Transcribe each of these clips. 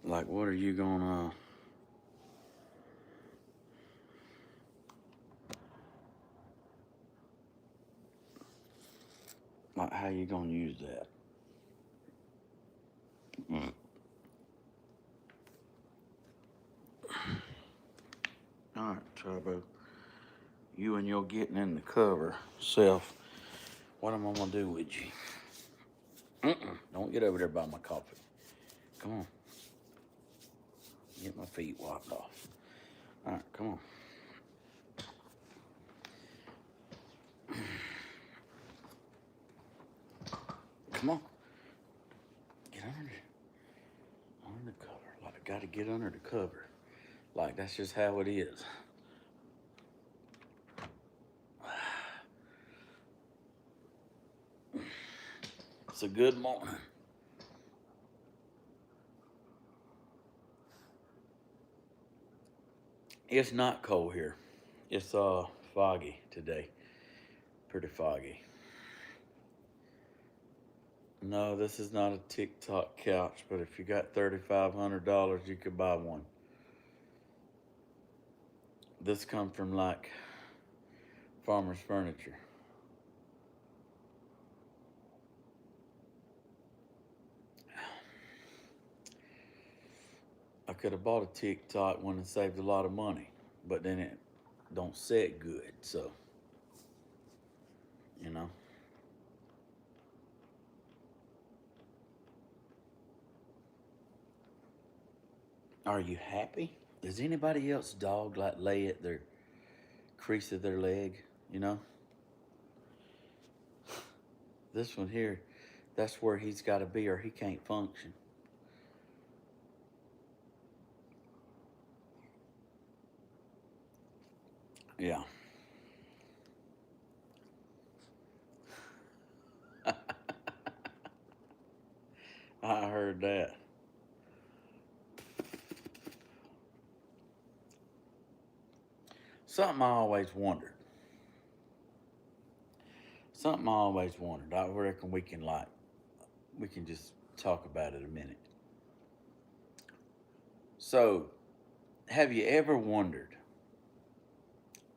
Like, what are you gonna, like, how you gonna use that? Mm. All right, Turbo. You and your getting in the cover self. What am I gonna do with you? Don't get over there by my coffee. Come on. Get my feet wiped off. All right, come on. Come on. Get under the cover. Like, I gotta get under the cover. Like, that's just how it is. It's a good morning. It's not cold here. It's foggy today. Pretty foggy. No, this is not a TikTok couch, but if you got $3,500, you could buy one. This come from like Farmer's Furniture. I could have bought a TikTok one and saved a lot of money, but then it don't set good, so you know. Are you happy? Does anybody else dog like lay at their crease of their leg? You know, this one here, that's where he's got to be, or he can't function. Yeah, I heard that. Something I always wondered. Something I always wondered. I reckon we can just talk about it a minute. So, have you ever wondered?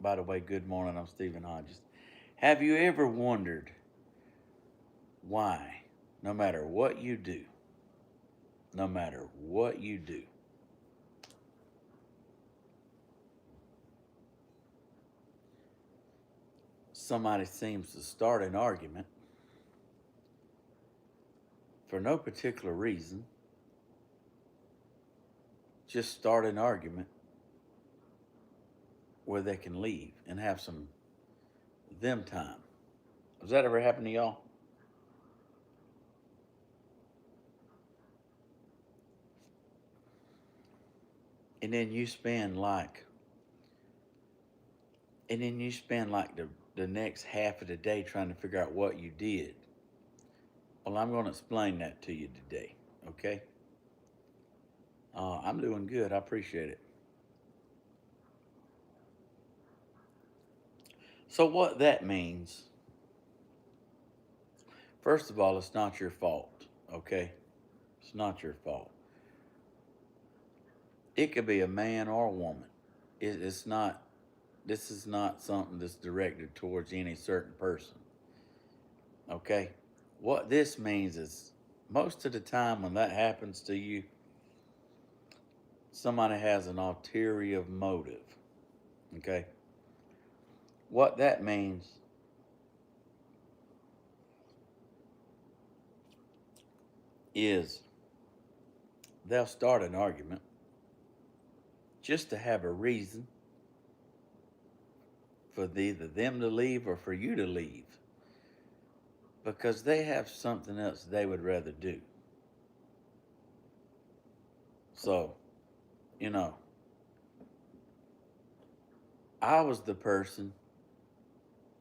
By the way, good morning. I'm Stephen Hodges. Have you ever wondered why, no matter what you do, no matter what you do, somebody seems to start an argument for no particular reason, just start an argument where they can leave and have some them time. Has that ever happened to y'all? And then you spend like, and then you spend like the next half of the day trying to figure out what you did. Well, I'm going to explain that to you today, okay? I'm doing good. I appreciate it. So, what that means, first of all, it's not your fault, okay? It's not your fault. It could be a man or a woman. It's not, this is not something that's directed towards any certain person, okay? What this means is most of the time when that happens to you, somebody has an ulterior motive, okay? What that means is they'll start an argument just to have a reason for either them to leave or for you to leave because they have something else they would rather do. So, you know, I was the person,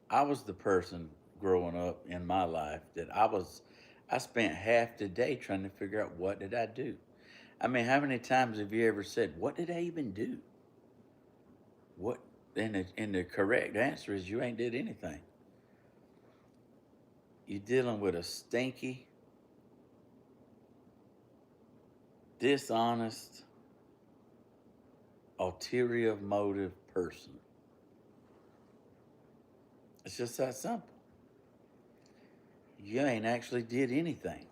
I was the person growing up in my life that I spent half the day trying to figure out what did I do. I mean, how many times have you ever said, what did I even do? What? And the correct answer is you ain't did anything. You're dealing with a stinky, dishonest, ulterior motive person. It's just that simple. You ain't actually did anything.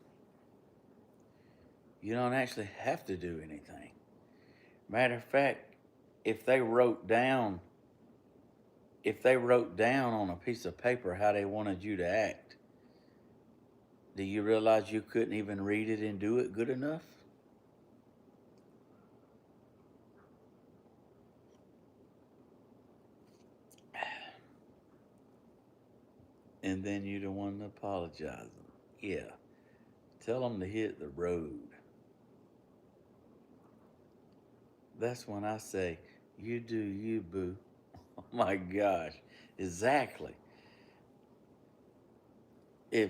You don't actually have to do anything. Matter of fact, if they wrote down if they wrote down on a piece of paper how they wanted you to act, do you realize you couldn't even read it and do it good enough? And then you're the one apologizing. Yeah. Tell them to hit the road. That's when I say, you do you, boo. Oh my gosh. Exactly. If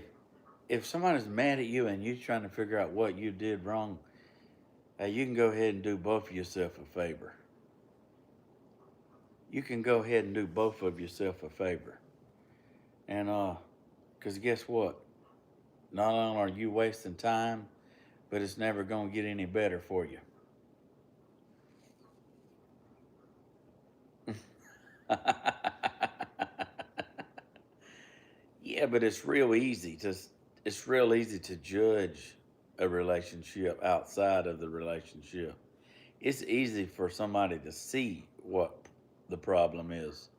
if somebody's mad at you and you're trying to figure out what you did wrong, you can go ahead and do both of yourself a favor. You can go ahead and do both of yourself a favor. And because guess what? Not only are you wasting time, but it's never going to get any better for you. Yeah, but it's real easy to judge a relationship outside of the relationship. It's easy for somebody to see what the problem is,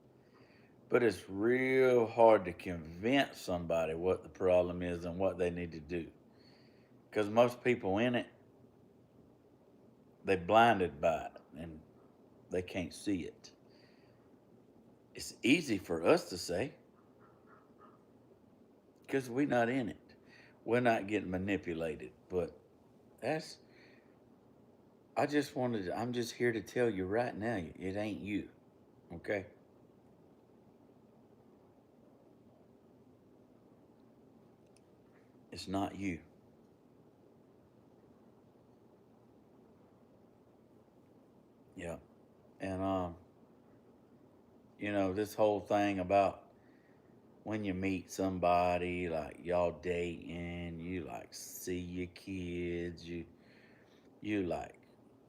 but it's real hard to convince somebody what the problem is and what they need to do. Because most people in it, they blinded by it and they can't see it. It's easy for us to say because we're not in it. We're not getting manipulated. But that's, I'm just here to tell you right now, it ain't you. Okay? It's not you. Yeah. And, this whole thing about when you meet somebody, like y'all dating, you like see your kids, you like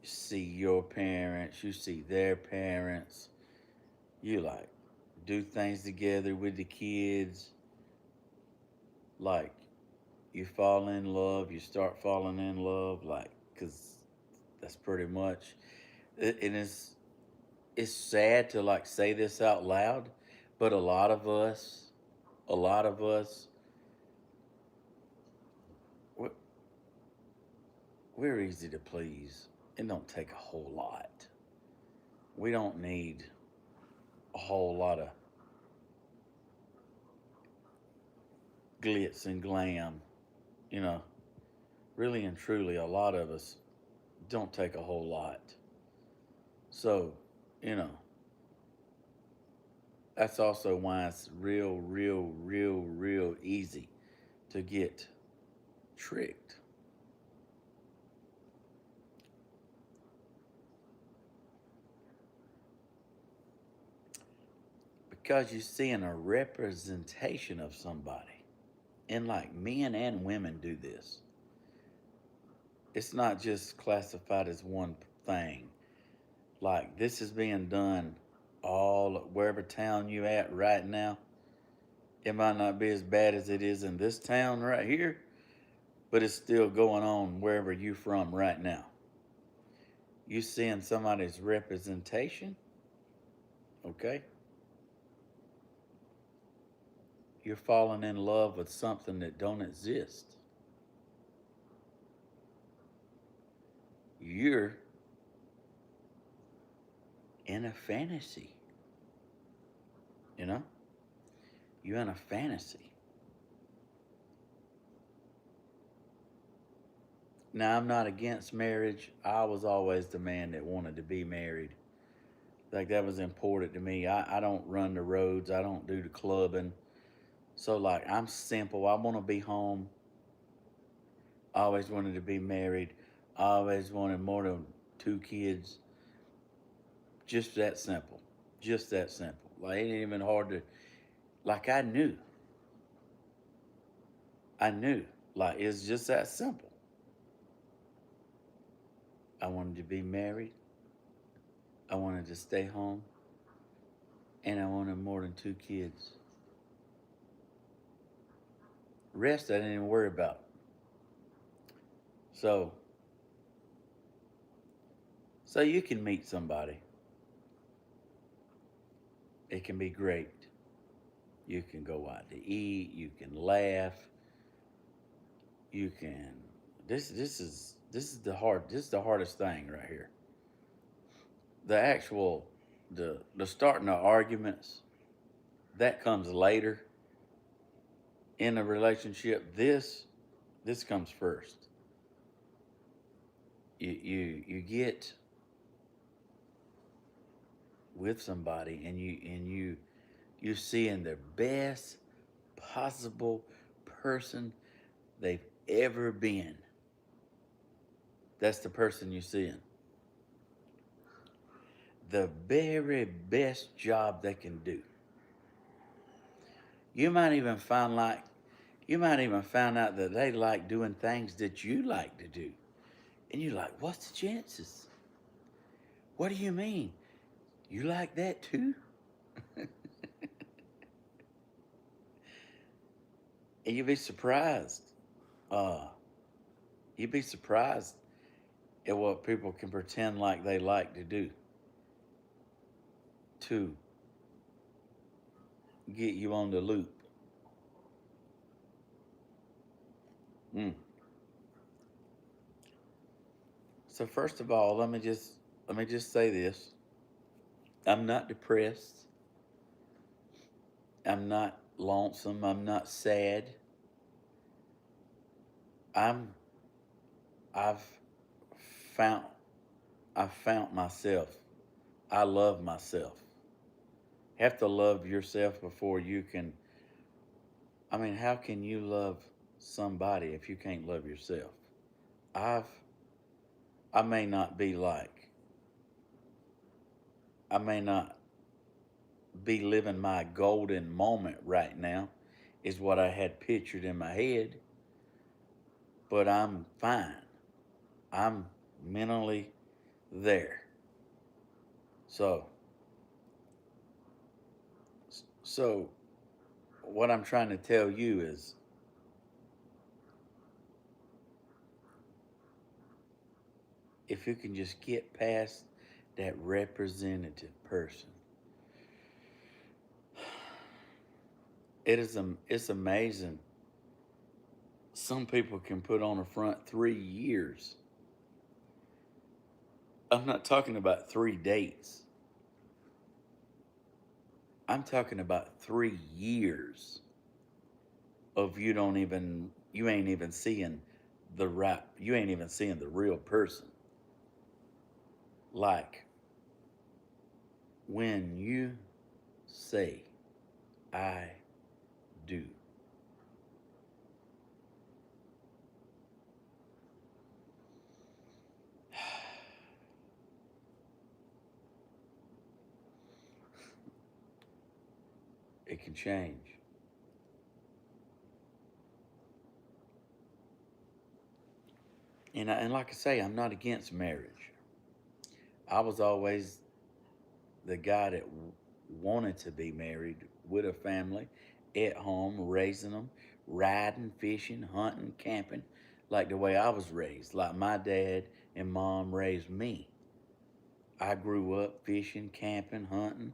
see your parents, you see their parents, you like do things together with the kids, like you fall in love, you start falling in love, like, because that's pretty much it, and it's sad to like say this out loud, but a lot of us, we're, we're easy to please. It don't take a whole lot. We don't need a whole lot of glitz and glam. You know, really and truly, a lot of us don't take a whole lot. So, you know, that's also why it's real easy to get tricked. Because you're seeing a representation of somebody. And like men and women do this. It's not just classified as one thing. Like this is being done all wherever town you at right now. It might not be as bad as it is in this town right here, but it's still going on wherever you from right now. You seeing somebody's representation, okay? You're falling in love with something that don't exist. You're in a fantasy, you know? You're in a fantasy. Now, I'm not against marriage. I was always the man that wanted to be married. Like, that was important to me. I don't run the roads, I don't do the clubbing. So, like, I'm simple. I want to be home. I always wanted to be married. I always wanted more than two kids. Just that simple. Just that simple. Like, it ain't even hard to, like, I knew. I knew. Like, it's just that simple. I wanted to be married. I wanted to stay home. And I wanted more than 2 kids. Rest I didn't even worry about. So, so you can meet somebody. It can be great. You can go out to eat. You can laugh. You can. This is the hardest thing right here. The actual the starting the arguments that comes later in a relationship. This comes first. You get with somebody and you seeing the best possible person they've ever been. That's the person you're seeing. The very best job they can do. You might even find out that they like doing things that you like to do. And you're like, what's the chances? What do you mean? You like that too? And you'd be surprised. Uh, you'd be surprised at what people can pretend like they like to do to get you on the loop. Mm. So first of all, let me just say this. I'm not depressed. I'm not lonesome. I'm not sad. I'm I've found I found myself. I love myself. Have to love yourself before you can. I mean, how can you love somebody if you can't love yourself? I've I may not be like I may not be living my golden moment right now is what I had pictured in my head, but I'm fine. I'm mentally there. So so what I'm trying to tell you is if you can just get past that representative person. It's amazing. Some people can put on a front 3 years. I'm not talking about 3 dates. I'm talking about 3 years of you ain't even seeing you ain't even seeing the real person. Like when you say I do. It can change. And like I say, I'm not against marriage. I was always the guy that wanted to be married with a family, at home, raising them, riding, fishing, hunting, camping, like the way I was raised, like my dad and mom raised me. I grew up fishing, camping, hunting,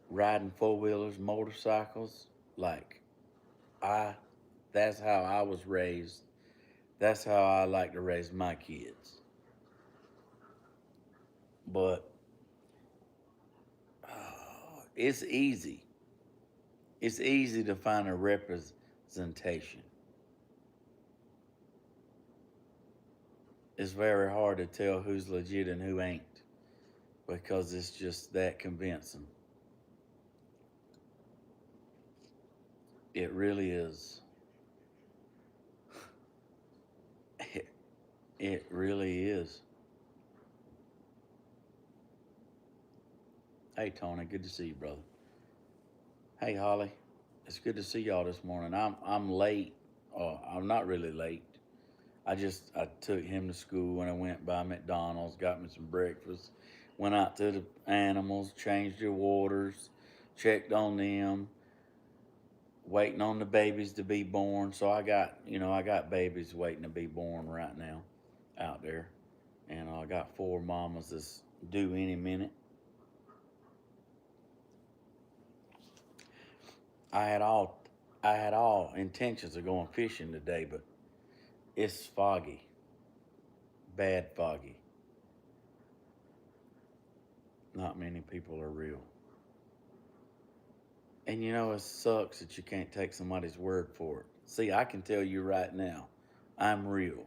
riding four wheelers, motorcycles. Like I, that's how I was raised. That's how I like to raise my kids. But it's easy. It's easy to find a representation. It's very hard to tell who's legit and who ain't because it's just that convincing. It really is. It, it really is. Hey, Tony, good to see you, brother. Hey, Holly, it's good to see y'all this morning. I'm late. I'm not really late. I took him to school and I went by McDonald's, got me some breakfast, went out to the animals, changed their waters, checked on them, waiting on the babies to be born. So I got babies waiting to be born right now out there. And I got four mamas that's due any minute. I had all I had all intentions of going fishing today, but it's foggy, bad foggy. Not many people are real. And it sucks that you can't take somebody's word for it. See, I can tell you right now, I'm real.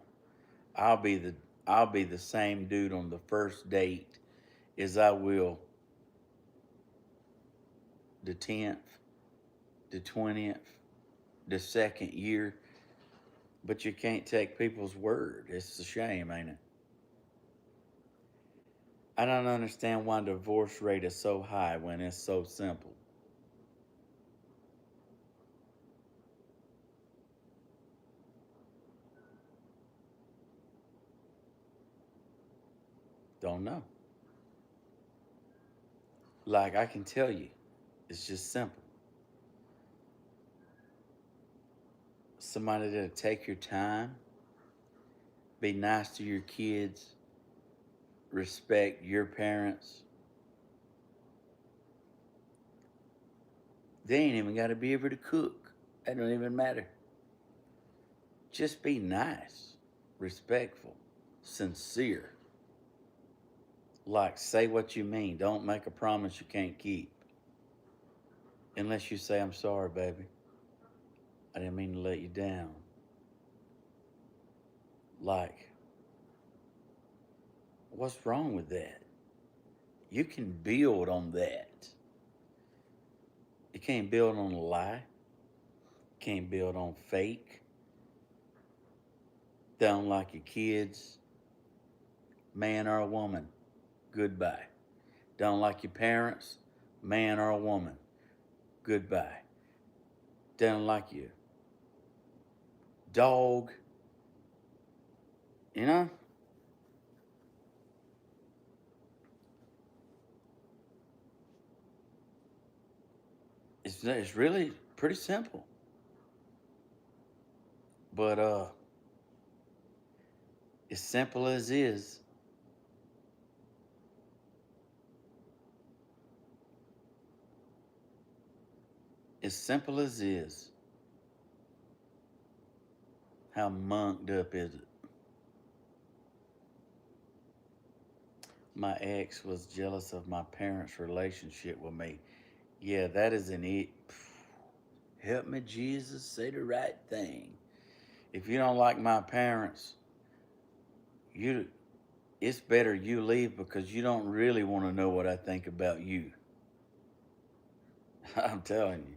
I'll be the I'll be the same dude on the first date as I will the 10th, the 20th, the second year. But you can't take people's word. It's a shame, ain't it? I don't understand why divorce rate is so high when it's so simple. Don't know. Like I can tell you, it's just simple. Somebody that'll take your time, be nice to your kids, respect your parents. They ain't even got to be able to cook. That don't even matter. Just be nice, respectful, sincere. Like, say what you mean. Don't make a promise you can't keep. Unless you say, I'm sorry, baby. I didn't mean to let you down. Like, what's wrong with that? You can build on that. You can't build on a lie. You can't build on fake. Don't like your kids, man or a woman, goodbye. Don't like your parents, man or a woman, goodbye. Don't like your dog, you know? It's really pretty simple. But as simple as simple as is, how monked up is it? My ex was jealous of my parents' relationship with me. Yeah, that is an it. Help me, Jesus, say the right thing. If you don't like my parents, you it's better you leave because you don't really want to know what I think about you. I'm telling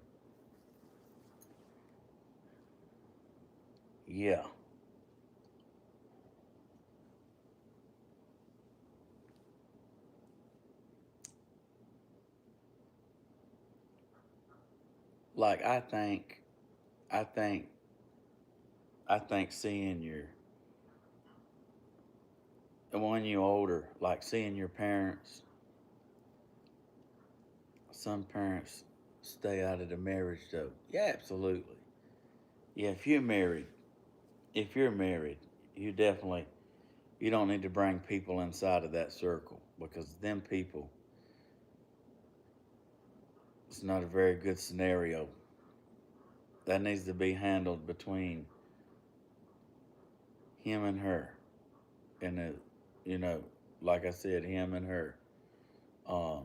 you. Yeah. Like I think I think seeing your when you're older, like seeing your parents, some parents stay out of the marriage though. Yeah, absolutely. Yeah, if you're married, you definitely you don't need to bring people inside of that circle because them people it's not a very good scenario. That needs to be handled between him and her. And you know, like I said, him and her. Um,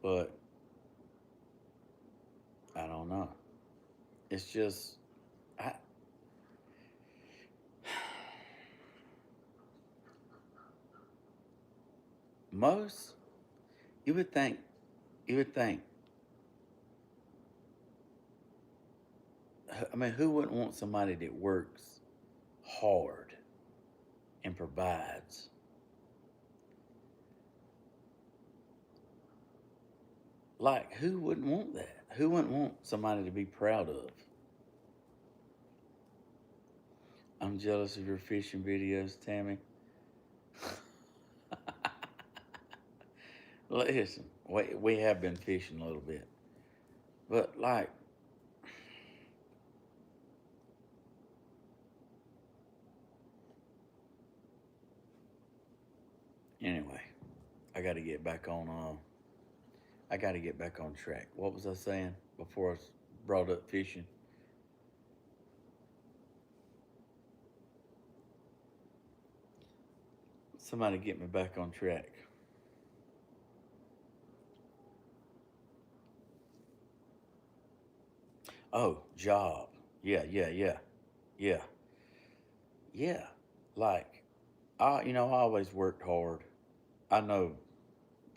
but I don't know. It's just I, most you would think you would think. I mean, who wouldn't want somebody that works hard and provides? Like, who wouldn't want that? Who wouldn't want somebody to be proud of? I'm jealous of your fishing videos, Tammy. Listen, we have been fishing a little bit, but like, anyway, I got to get back on. I got to get back on track. What was I saying before brought up fishing? Somebody get me back on track. Oh, job. Yeah, yeah, yeah, yeah, yeah. Like, I always worked hard. I know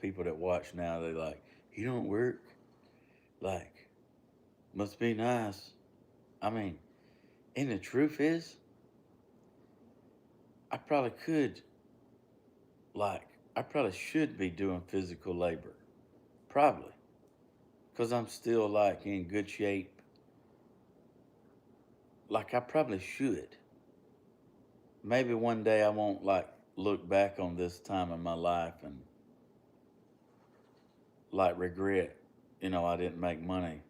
people that watch now, they like, you don't work? Like, must be nice. I mean, and the truth is, I probably could, like, I probably should be doing physical labor. Probably. Because I'm still, like, in good shape. Like, I probably should. Maybe one day I won't, like, look back on this time in my life and, like, regret, I didn't make money.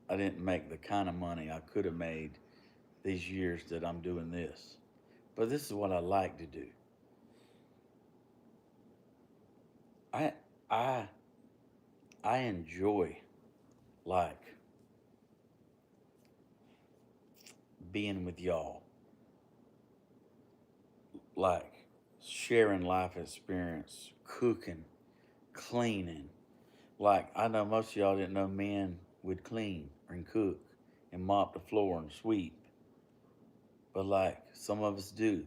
I didn't make the kind of money I could have made these years that I'm doing this. But this is what I like to do. I I I enjoy like being with y'all, like sharing life experience, cooking, cleaning. Like I know most of y'all didn't know men would clean and cook and mop the floor and sweep, but like some of us do.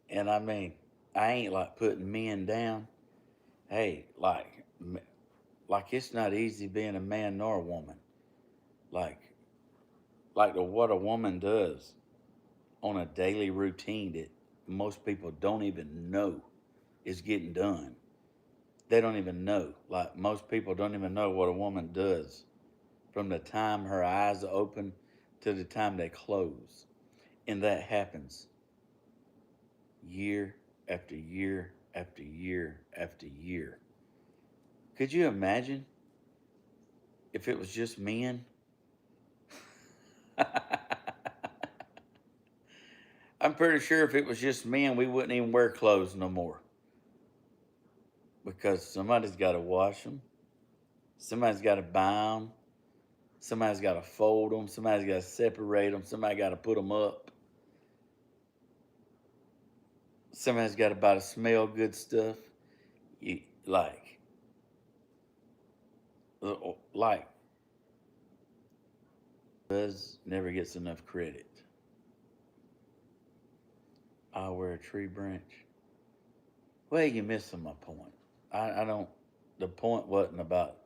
And I mean, I ain't like putting men down. Hey, like it's not easy being a man nor a woman. Like what a woman does on a daily routine that most people don't even know is getting done. They don't even know. Like most people don't even know what a woman does from the time her eyes open to the time they close. And that happens year after year after year after year. Could you imagine if it was just men? I'm pretty sure if it was just men, we wouldn't even wear clothes no more because somebody's got to wash them, somebody's got to buy them, somebody's got to fold them, somebody's got to separate them, somebody got to put them up, somebody's got to buy the smell good stuff. You, like Buzz never gets enough credit. I'll wear a tree branch. Well, you're missing my point. I don't. The point wasn't about.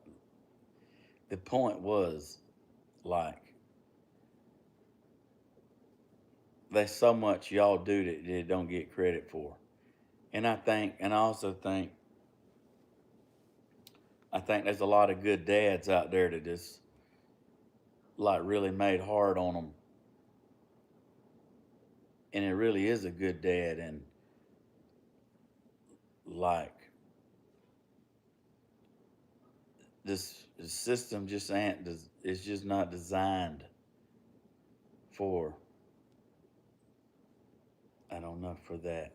The point was like there's so much y'all do that you don't get credit for. And I also think there's a lot of good dads out there that just like really made hard on them, and it really is a good dad, and like this system just ain't, it's just not designed for, I don't know, for that.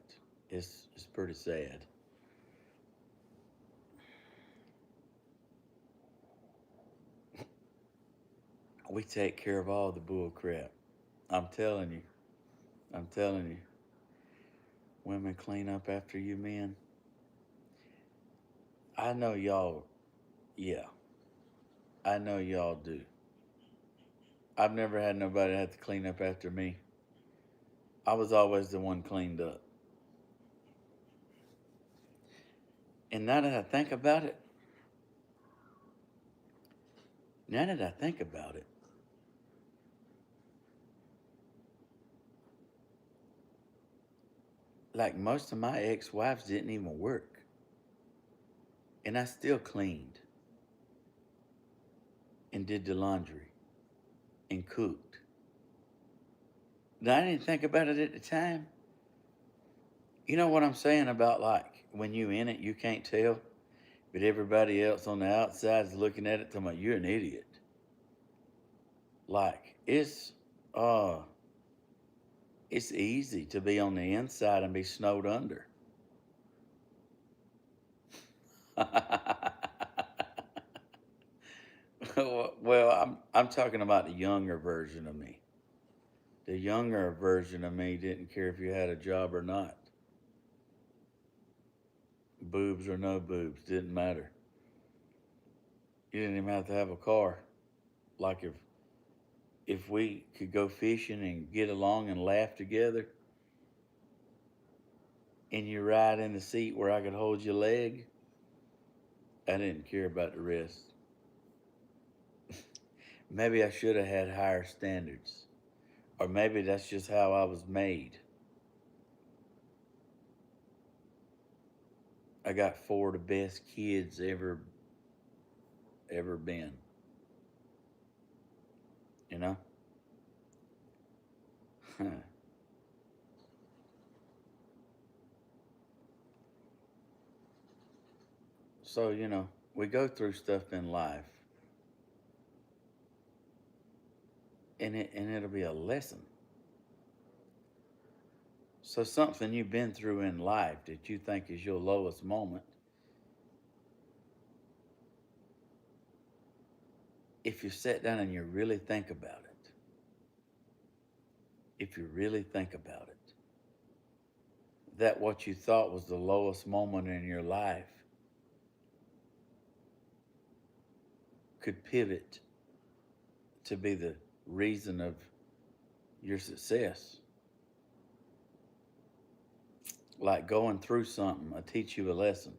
It's pretty sad. We take care of all the bull crap. I'm telling you. I'm telling you. Women clean up after you men. I know y'all, yeah, I know y'all do. I've never had nobody have to clean up after me. I was always the one cleaned up. And now that I think about it, like most of my ex-wives didn't even work. And I still cleaned and did the laundry and cooked. Now, I didn't think about it at the time. You know what I'm saying about like when you in it, you can't tell, but everybody else on the outside is looking at it, talking about you're an idiot. Like uh it's easy to be on the inside and be snowed under. Well, I'm talking about the younger version of me. The younger version of me didn't care if you had a job or not. Boobs or no boobs, didn't matter. You didn't even have to have a car. Like if we could go fishing and get along and laugh together, and you ride in the seat where I could hold your leg, I didn't care about the rest. Maybe I should have had higher standards. Or maybe that's just how I was made. I got four of the best kids ever been. You know? So, we go through stuff in life, and it'll be a lesson. So something you've been through in life that you think is your lowest moment, if you sit down and you really think about it, if you really think about it, that what you thought was the lowest moment in your life could pivot to be the reason of your success. Like going through something, I teach you a lesson.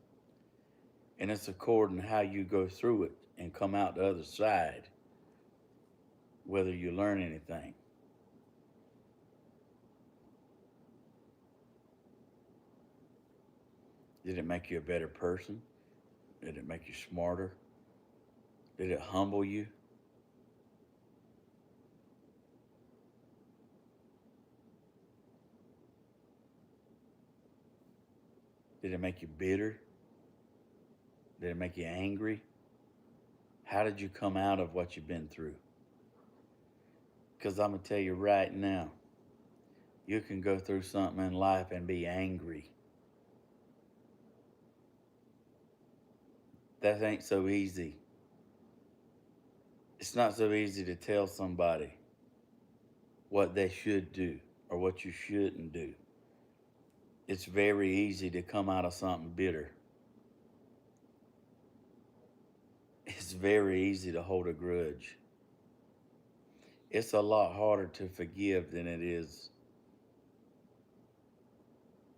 And it's according to how you go through it and come out the other side, whether you learn anything. Did it make you a better person? Did it make you smarter? Did it humble you? Did it make you bitter? Did it make you angry? How did you come out of what you've been through? Because I'm going to tell you right now, you can go through something in life and be angry. That ain't so easy. It's not so easy to tell somebody what they should do or what you shouldn't do. It's very easy to come out of something bitter. It's very easy to hold a grudge. It's a lot harder to forgive than it is.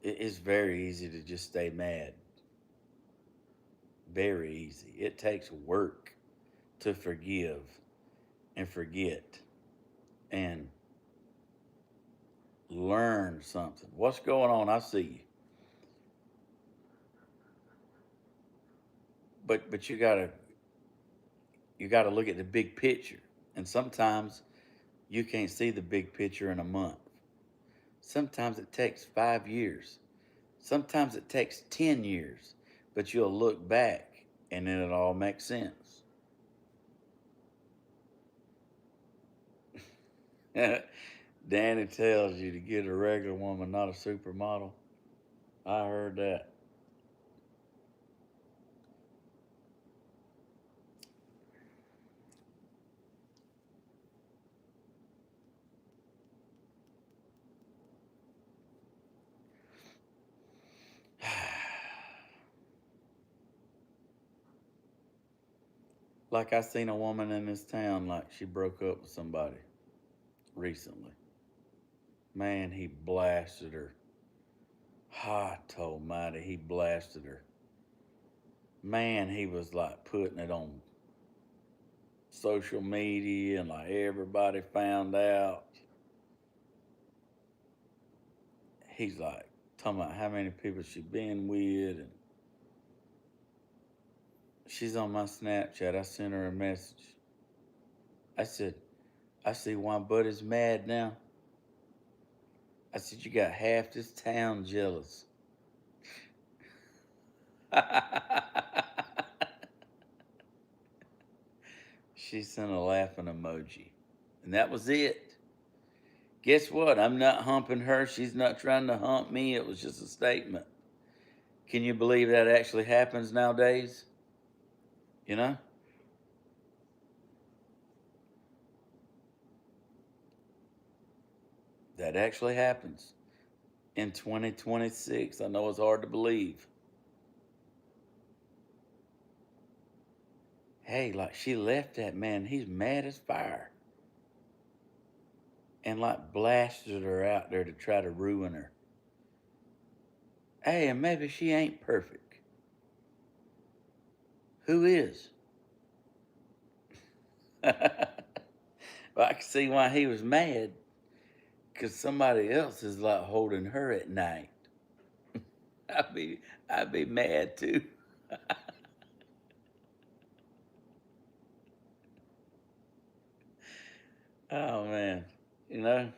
It's very easy to just stay mad. Very easy. It takes work to forgive and forget and learn something. What's going on? I see you. But you gotta look at the big picture. And sometimes you can't see the big picture in a month. Sometimes it takes 5 years. Sometimes it takes 10 years. But you'll look back and then it all makes sense. Danny tells you to get a regular woman, not a supermodel. I heard that. Like I seen a woman in this town, like she broke up with somebody recently. Man, he blasted her. Hot almighty, he blasted her. Man, he was like putting it on social media and like everybody found out. He's like talking about how many people she been with, and she's on my Snapchat. I sent her a message. I said, I see one buddy's mad now. I said, you got half this town jealous. She sent a laughing emoji. And that was it. Guess what? I'm not humping her. She's not trying to hump me. It was just a statement. Can you believe that actually happens nowadays? You know? That actually happens in 2026. I know it's hard to believe. Hey, like she left that man. He's mad as fire. And like blasted her out there to try to ruin her. Hey, and maybe she ain't perfect. Who is? Well, I can see why he was mad. Because somebody else is like holding her at night. I'd be, I'd be mad too. Oh man, you know,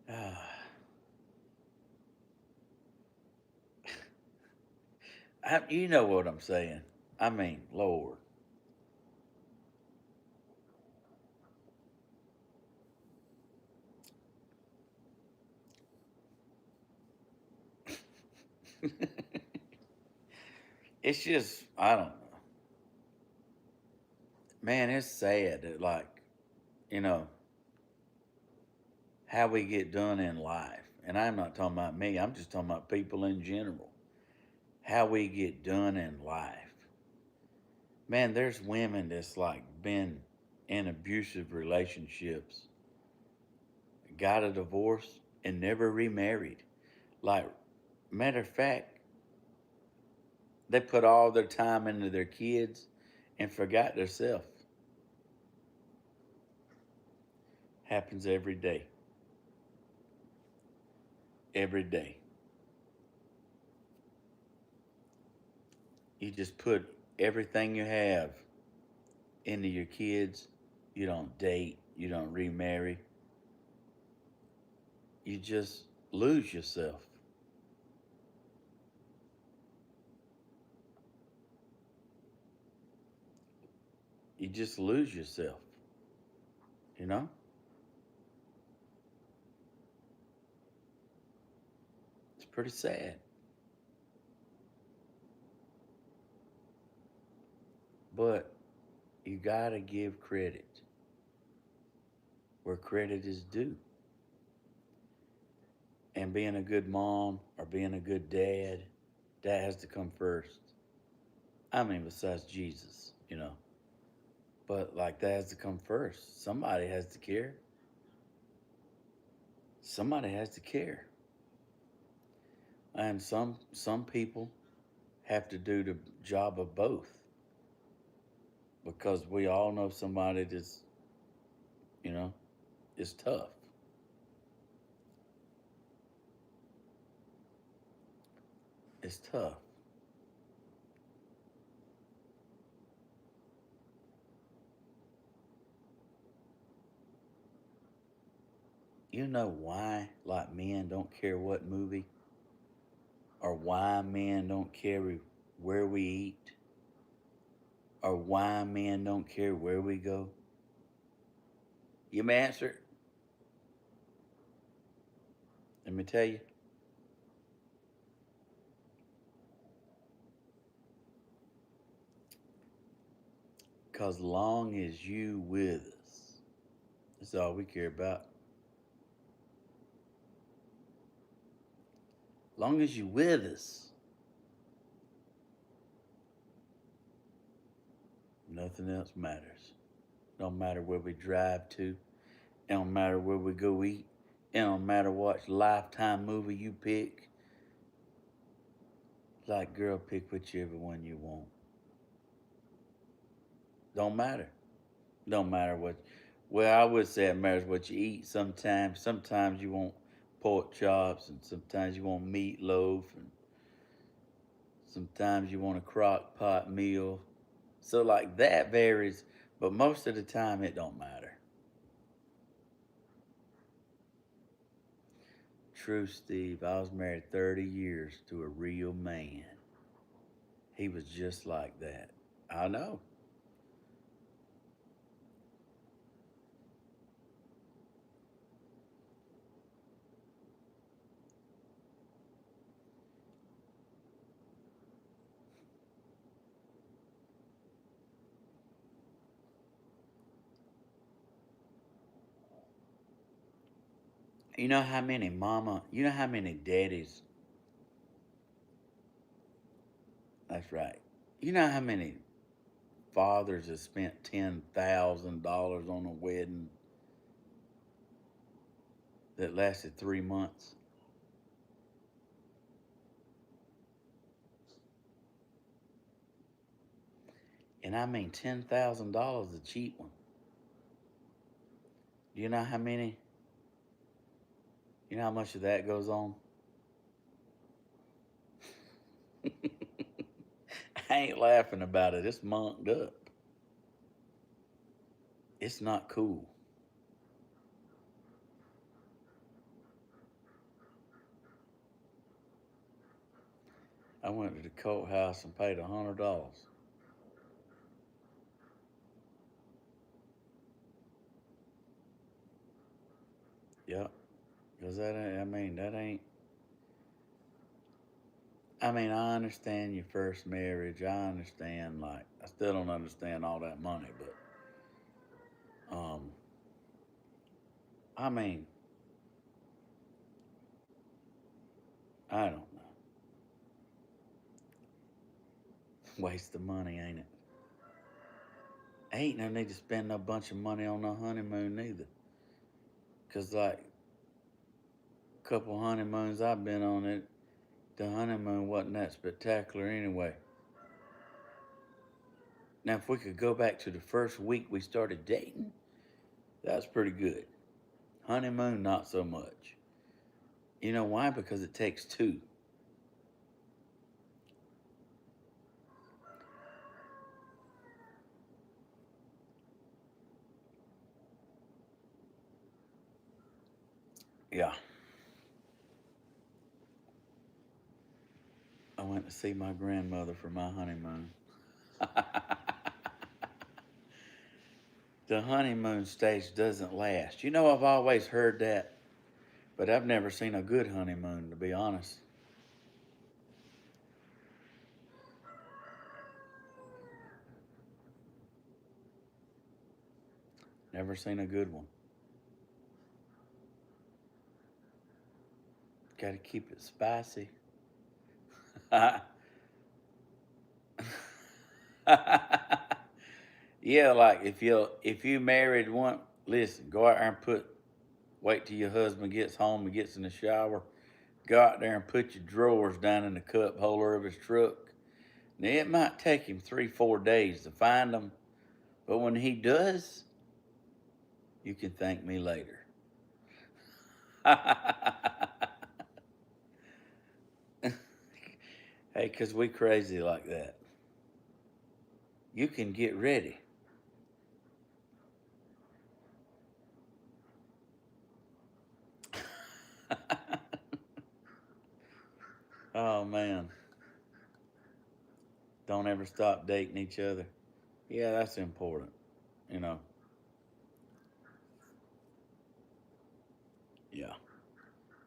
uh, you know what I'm saying. I mean, Lord, it's just I don't know, man. It's sad that like you know how we get done in life, and I'm not talking about me. I'm just talking about people in general. How we get done in life, man. There's women that's like been in abusive relationships, got a divorce, and never remarried. Like, matter of fact, they put all their time into their kids and forgot themselves. Happens every day. Every day. You just put everything you have into your kids. You don't date. You don't remarry. You just lose yourself. You just lose yourself. You know? It's pretty sad. But you got to give credit where credit is due. And being a good mom or being a good dad, that has to come first. I mean, besides Jesus, you know. But like that has to come first. Somebody has to care. Somebody has to care. And some people have to do the job of both because we all know somebody that's, you know, is tough. It's tough. You know why like men don't care what movie or why men don't care where we eat or why men don't care where we go? You may answer. Let me tell you. Because long as you with us, that's all we care about. Long as you with us, nothing else matters. Don't matter where we drive to. It don't matter where we go eat. It don't matter what Lifetime movie you pick. Like, girl, pick whichever one you want. Don't matter. Don't matter what. Well, I would say it matters what you eat sometimes. Sometimes you want pork chops, and sometimes you want meatloaf, and sometimes you want a crock pot meal. So, like, that varies, but most of the time it don't matter. truth, Steve, I was married 30 years to a real man. He was just like that. I know. You know how many daddies, that's right. You know how many fathers have spent $10,000 on a wedding that lasted 3 months? And I mean, $10,000 a cheap one. Do you know how many? You know how much of that goes on? I ain't laughing about it. It's monked up. It's not cool. I went to the courthouse and paid $100. Yep. Because that ain't, I mean, that ain't, I mean, I understand your first marriage. I understand, like, I still don't understand all that money, but, I mean, I don't know. Waste of money, ain't it? Ain't no need to spend no bunch of money on no honeymoon neither. Cause like a couple honeymoons I've been on, it the honeymoon wasn't that spectacular anyway. Now if we could go back to the first week we started dating, that's pretty good. Honeymoon, not so much. You know why? Because it takes two. Yeah. I went to see my grandmother for my honeymoon. The honeymoon stage doesn't last. You know, I've always heard that, but I've never seen a good honeymoon, to be honest. Never seen a good one. Got to keep it spicy. Yeah, like if you married one, listen, go out there and wait till your husband gets home and gets in the shower. Go out there and put your drawers down in the cup holder of his truck. Now it might take him 3, 4 days to find them, but when he does, you can thank me later. Hey, cause we crazy like that. You can get ready. Oh man, don't ever stop dating each other. Yeah, that's important. You know. Yeah.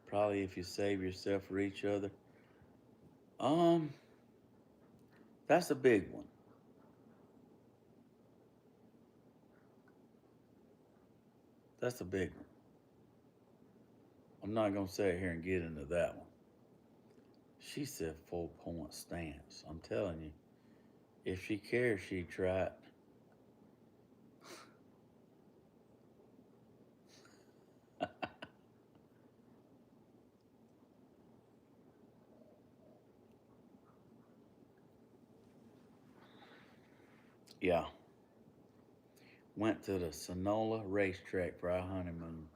Probably if you save yourself for each other. Um, that's a big one. That's a big one. I'm not gonna sit here and get into that one. She said 4 point stance. I'm telling you, if she cares, she'd try it. Yeah. Went to the Sonola racetrack for our honeymoon.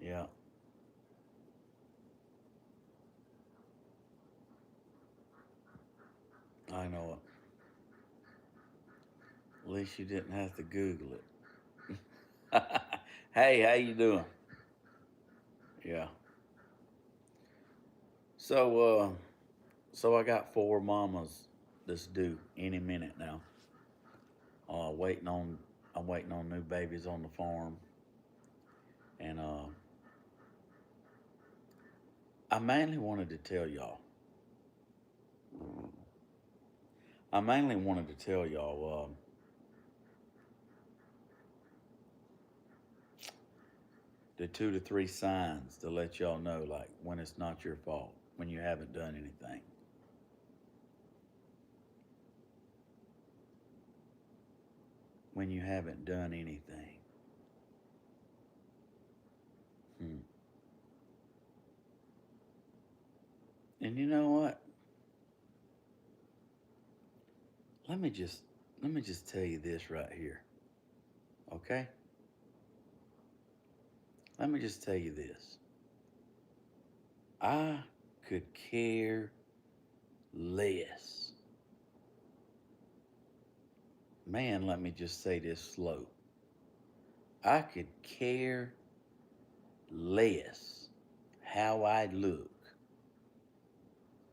Yeah, I know it. At least you didn't have to Google it. Hey, how you doing? Yeah. So so I got four mamas that's due any minute now. Waiting on I'm waiting on new babies on the farm, and I mainly wanted to tell y'all. I mainly wanted to tell y'all the 2 to 3 signs to let y'all know, like, when it's not your fault, when you haven't done anything. When you haven't done anything. Hmm. And you know what? Let me just let me just tell you this right here. Okay? Let me just tell you this. I could care less. Man, let me just say this slow. I could care less how I look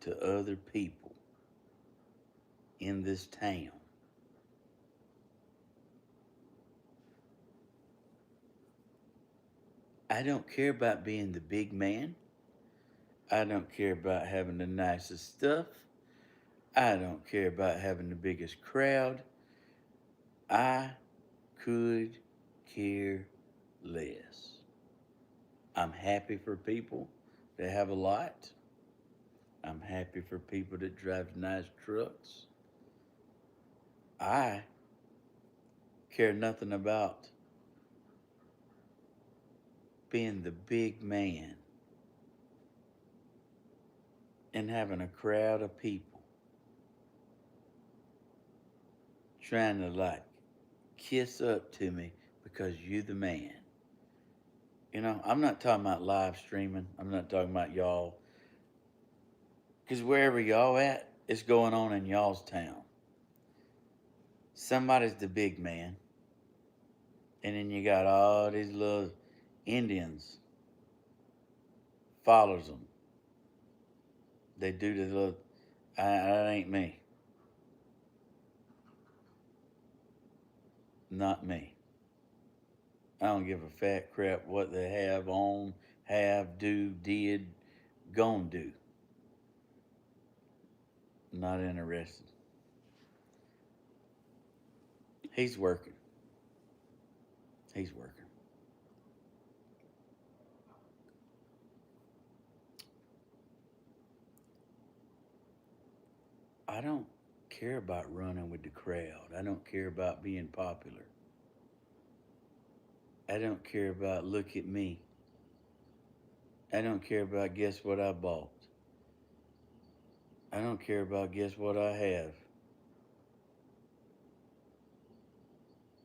to other people in this town. I don't care about being the big man. I don't care about having the nicest stuff. I don't care about having the biggest crowd. I could care less. I'm happy for people that have a lot. I'm happy for people that drive nice trucks. I care nothing about being the big man and having a crowd of people trying to, like, kiss up to me because you're the man. You know, I'm not talking about live streaming. I'm not talking about y'all. Because wherever y'all at, it's going on in y'all's town. Somebody's the big man. And then you got all these little Indians follows them. They do the little, that ain't me. Not me. I don't give a fat crap what they have on, have, do, did, gon' do. Not interested. He's working. He's working. I don't care about running with the crowd. I don't care about being popular. I don't care about look at me. I don't care about guess what I bought. I don't care about guess what I have.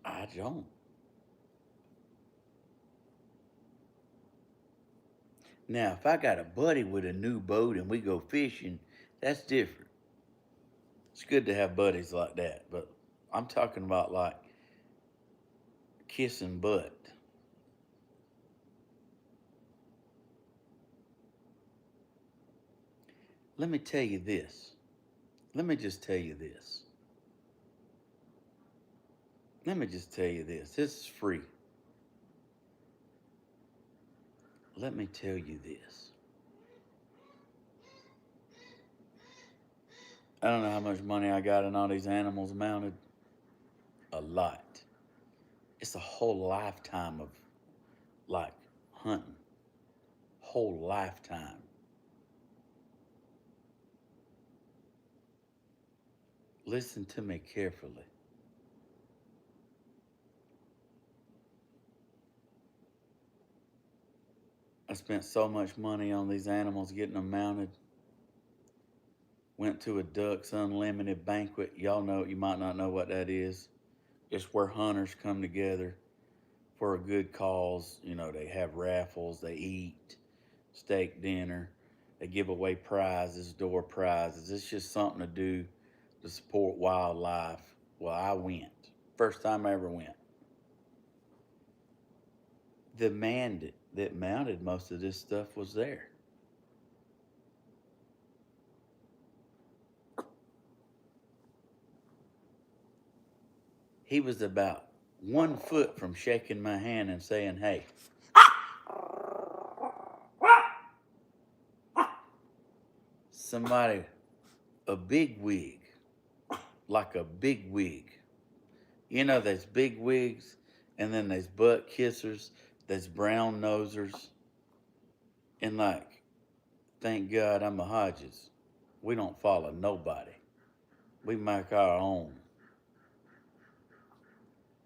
I don't. Now, if I got a buddy with a new boat and we go fishing, that's different. It's good to have buddies like that, but I'm talking about like kissing butt. Let me tell you this. Let me just tell you this. Let me just tell you this. This is free. Let me tell you this. I don't know how much money I got in all these animals mounted. A lot. It's a whole lifetime of, like, hunting. Whole lifetime. Listen to me carefully. I spent so much money on these animals getting them mounted. Went to a Ducks Unlimited banquet. Y'all know, you might not know what that is. It's where hunters come together for a good cause. You know, they have raffles, they eat, steak dinner, they give away prizes, door prizes. It's just something to do to support wildlife. Well, I went. First time I ever went. The man that mounted most of this stuff was there. He was about 1 foot from shaking my hand and saying, "Hey, somebody, a big wig, like a big wig. You know, there's big wigs, and then there's butt kissers, there's brown nosers, and like, thank God I'm a Hodges. We don't follow nobody. We make our own."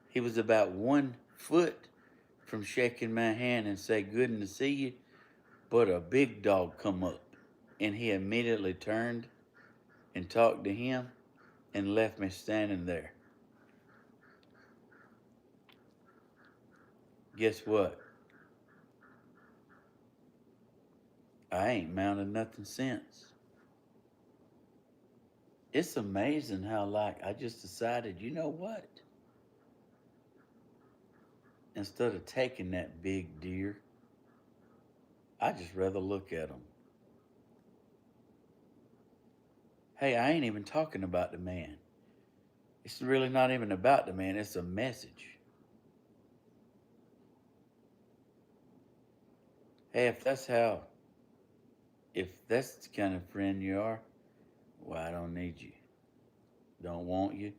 He was about 1 foot from shaking my hand and say, "Good to see you," but a big dog come up, and he immediately turned and talked to him and left me standing there. Guess what? I ain't mounted nothing since. It's amazing how, like, I just decided, you know what? Instead of taking that big deer, I just rather look at them. Hey, I ain't even talking about the man. It's really not even about the man, it's a message. Hey, if that's the kind of friend you are, well, I don't need you. Don't want you.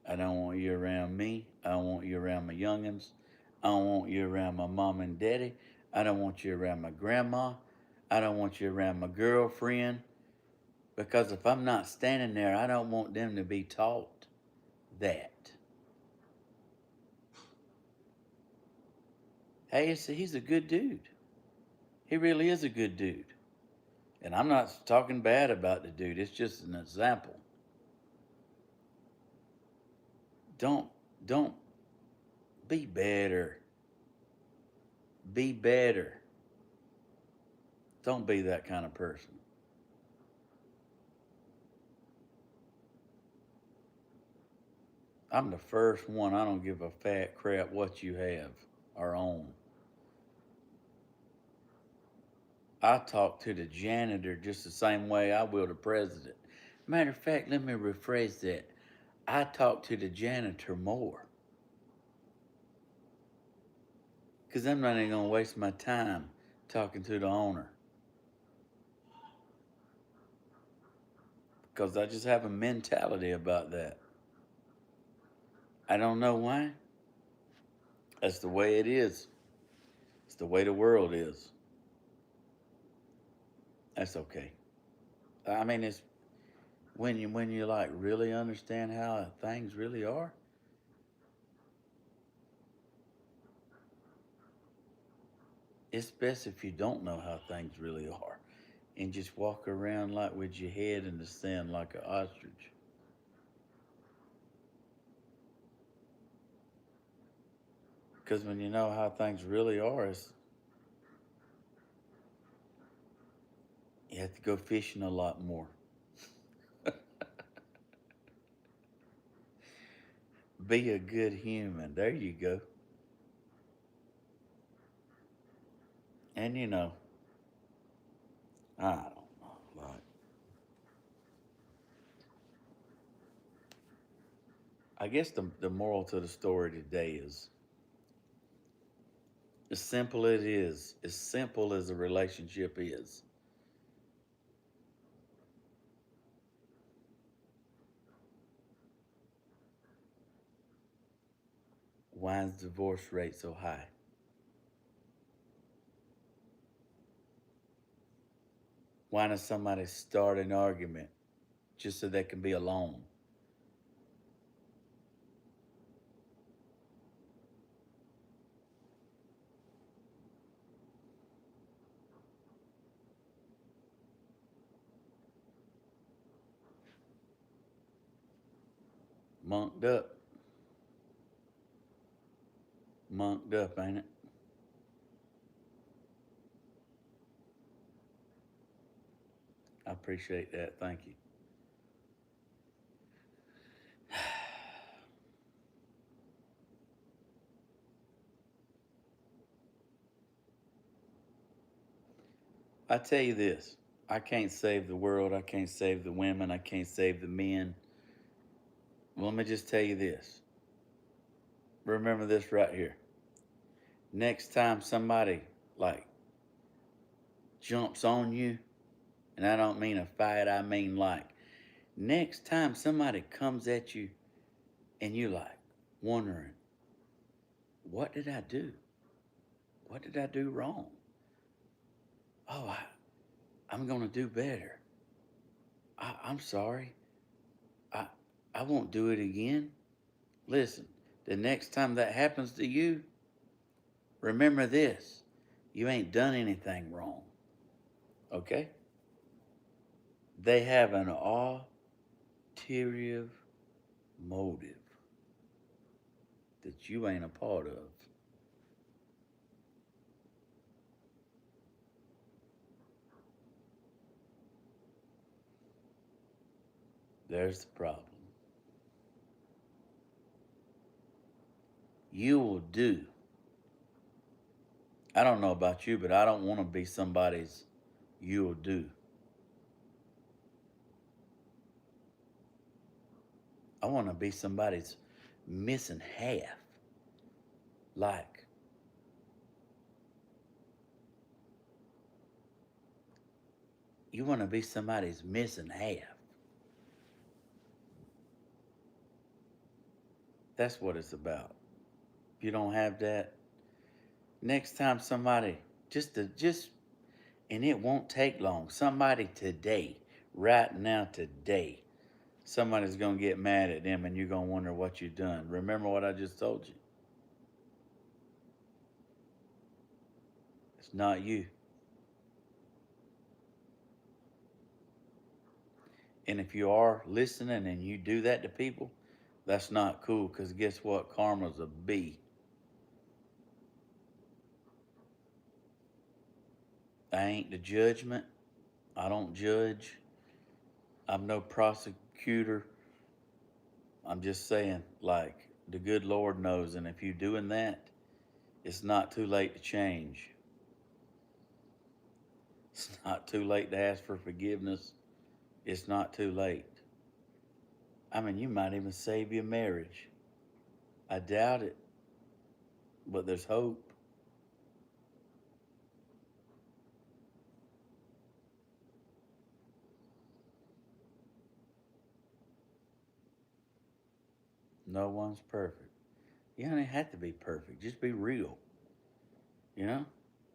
I don't want you around me. I don't want you around my youngins. I don't want you around my mom and daddy. I don't want you around my grandma. I don't want you around my girlfriend. Because if I'm not standing there, I don't want them to be taught that. Hey, he's a good dude. He really is a good dude. And I'm not talking bad about the dude. It's just an example. Don't don't be better. Be better. Don't be that kind of person. I'm the first one. I don't give a fat crap what you have or own. I talk to the janitor just the same way I will the president. Matter of fact, let me rephrase that. I talk to the janitor more because I'm not even going to waste my time talking to the owner because I just have a mentality about that. I don't know why. That's the way it is. It's the way the world is. That's okay. I mean, it's when you like really understand how things really are. It's best if you don't know how things really are and just walk around like with your head in the sand like an ostrich. Because when you know how things really are, you have to go fishing a lot more. Be a good human. There you go. And I don't know. Like, I guess the moral to the story today is as simple as it is, as simple as a relationship is. Why is divorce rate so high? Why does somebody start an argument just so they can be alone? Monked up. Monked up, ain't it? I appreciate that. Thank you. I tell you this, I can't save the world. I can't save the women. I can't save the men. Well, let me just tell you this. Remember this right here. Next time somebody like jumps on you, and I don't mean a fight, I mean like next time somebody comes at you and you like wondering, what did I do? What did I do wrong? Oh, I'm going to do better. I'm sorry. I, I won't do it again. Listen, the next time that happens to you, remember this. You ain't done anything wrong. Okay? They have an ulterior motive that you ain't a part of. There's the problem. You will do. I don't know about you, but I don't want to be somebody's you'll do. I want to be somebody's missing half. Like, you want to be somebody's missing half. That's what it's about. If you don't have that, next time somebody, just, and it won't take long. Somebody today, right now, today, somebody's going to get mad at them and you're going to wonder what you've done. Remember what I just told you? It's not you. And if you are listening and you do that to people, that's not cool because guess what? Karma's a B. I ain't the judgment. I don't judge. I'm no prosecutor. I'm just saying, like, the good Lord knows. And if you're doing that, it's not too late to change. It's not too late to ask for forgiveness. It's not too late. I mean, you might even save your marriage. I doubt it, but there's hope. No one's perfect. You don't have to be perfect. Just be real. You know?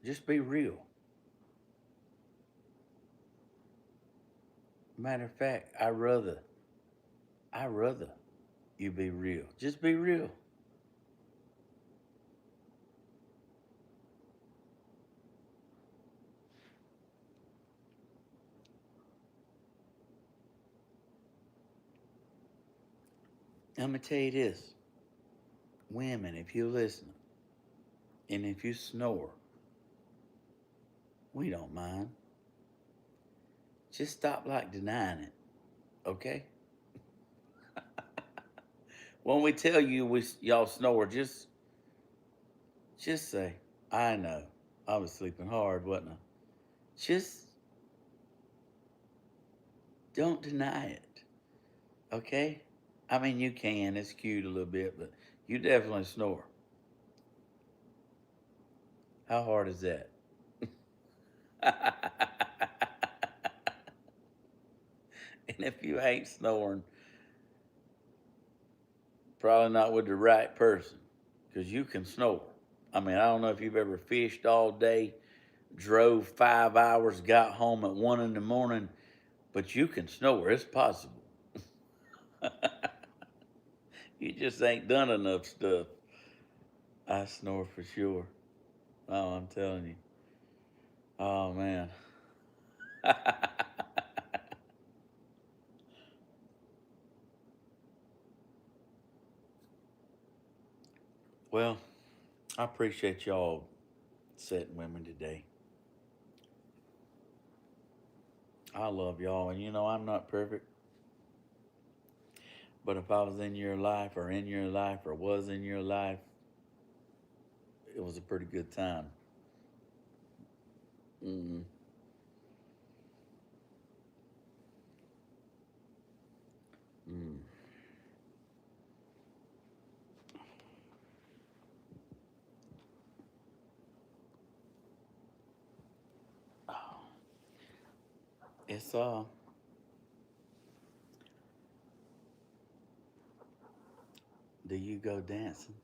Just be real. Matter of fact, I rather you be real. Just be real. I'm gonna tell you this. Women, if you listen and if you snore, we don't mind. Just stop like denying it, okay? When we tell you y'all snore, just say, I know. I was sleeping hard, wasn't I? Just don't deny it, okay? I mean, you can. It's cute a little bit, but you definitely snore. How hard is that? And if you ain't snoring, probably not with the right person, because you can snore. I mean, I don't know if you've ever fished all day, drove 5 hours, got home at 1 in the morning, but you can snore. It's possible. You just ain't done enough stuff. I snore for sure. Oh, I'm telling you. Oh, man. Well, I appreciate y'all setting women today. I love y'all, and you know I'm not perfect, but if I was in your life or in your life or was in your life, it was a pretty good time. Mm. It's do you go dancing?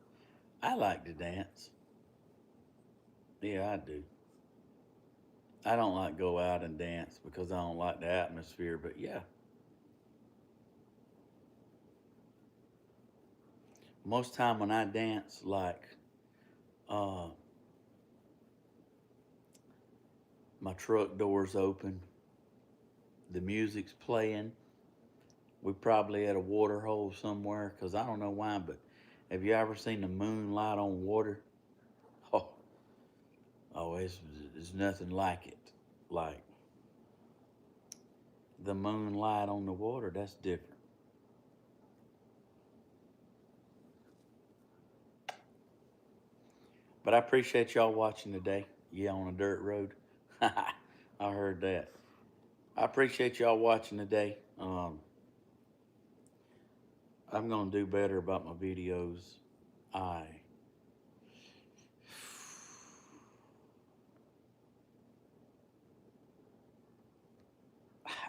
I like to dance. Yeah, I do. I don't like go out and dance because I don't like the atmosphere, but yeah, most time when I dance, like uh, my truck doors open, the music's playing. We probably at a water hole somewhere because I don't know why, but have you ever seen the moonlight on water? Oh, oh, it's nothing like it. Like the moonlight on the water, that's different. But I appreciate y'all watching today. Yeah, on a dirt road. I heard that. I appreciate y'all watching today. I'm gonna do better about my videos. I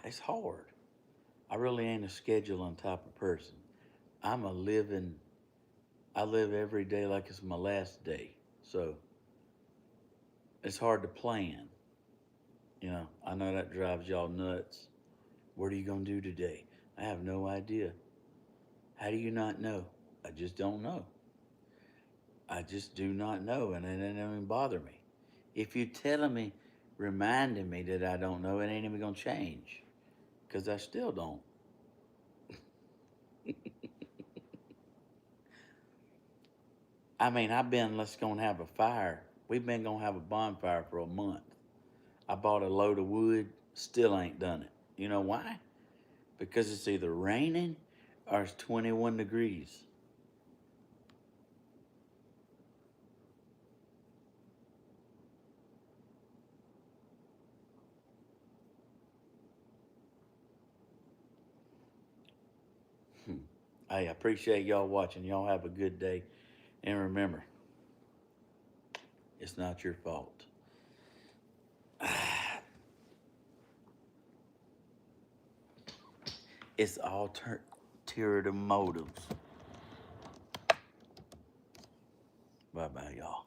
it's hard. I really ain't a scheduling type of person. I'm a living. I live every day like it's my last day. So it's hard to plan. I know that drives y'all nuts. What are you gonna do today? I have no idea. How do you not know? I just don't know. I just do not know, and it don't even bother me. If you're telling me, reminding me that I don't know, it ain't even gonna change, because I still don't. I mean, let's gonna have a fire. We've been gonna have a bonfire for a month. I bought a load of wood, still ain't done it. You know why? Because it's either raining or it's 21 degrees. Hmm. Hey, I appreciate y'all watching. Y'all have a good day. And remember, it's not your fault. It's alternative motives. Bye bye, y'all.